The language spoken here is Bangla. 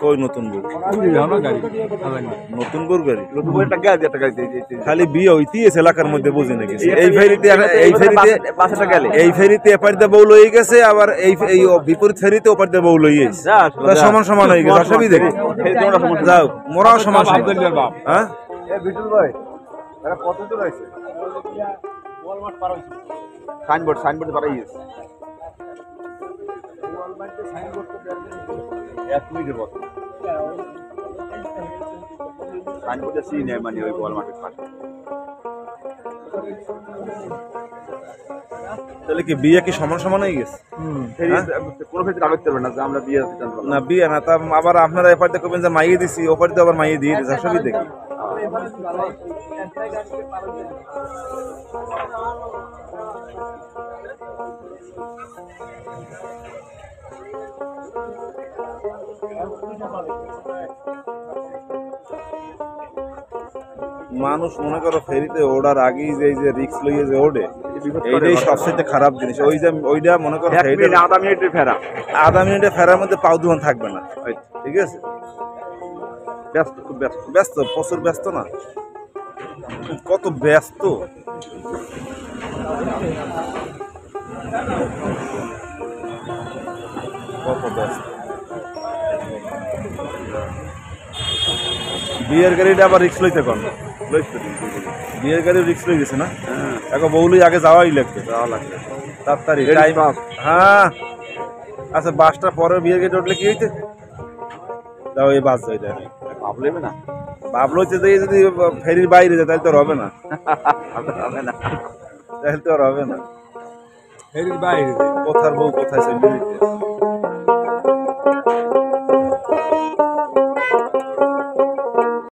কই নতুন বউ নতুন বউর গাড়ি খালি বিয়ে হইতেছে এলাকার মধ্যে বুঝি নাকি এই ফেরিতে এপার দিয়ে বউ লই গেছে আবার এই বিপরীত ফেরিতে ওপার দিয়ে বউ লই গেছে সমান সমান হয়ে গেছে অসুবিধা যাও মোরাও সমান হ্যাঁ সাইনবোর্ড সাইনবোর্ড পারাই গেছে সাইনবোর্ডে সিন মানে ওই বল মাঠের পাশে তাহলে কি বিয়ে কি সমান সমান হয়ে গেছে কোনো ক্ষেত্রে আবেগ করবে না যে আমরা বিয়ে দিতে না বিয়ে না তা আবার আপনারা এপার দিয়ে করবেন যে মাইয়ে দিছি ওপার দিয়ে আবার মাইয়ে দিয়ে দিচ্ছে অসুবিধা দেখি মানুষ মনে করো ফেরিতে ওড়ার আগেই যে এই যে রিক্স লইয়ে যে ওড়ে এইটাই সবচেয়ে খারাপ জিনিস ওই যে ওইটা মনে করো আধা মিনিটে ফেরার মধ্যে পাও দুহান থাকবে না ঠিক আছে ব্যস্ত খুব ব্যস্ত ব্যস্ত প্রচুর ব্যস্ত না কত ব্যস্ত কত ব্যস্ত বিয়ের গাড়িটা আবার রিক্স লইতে কন বিয়ের গাড়ি রিক্স লই গেছে না এখন বউলি আগে যাওয়াই লাগবে তাড়াতাড়ি হ্যাঁ আচ্ছা বাসটা পরে বিয়ের গাড়ি উঠলে কি হইতে যাও এই বাস যাই যায় ভাবলে না ভাবলো হচ্ছে যে যদি ফেরির বাইরে যায় তাহলে তো হবে না তাহলে তো আর হবে না ফেরির বাইরে কোথার বউ কোথায় চলে যেতে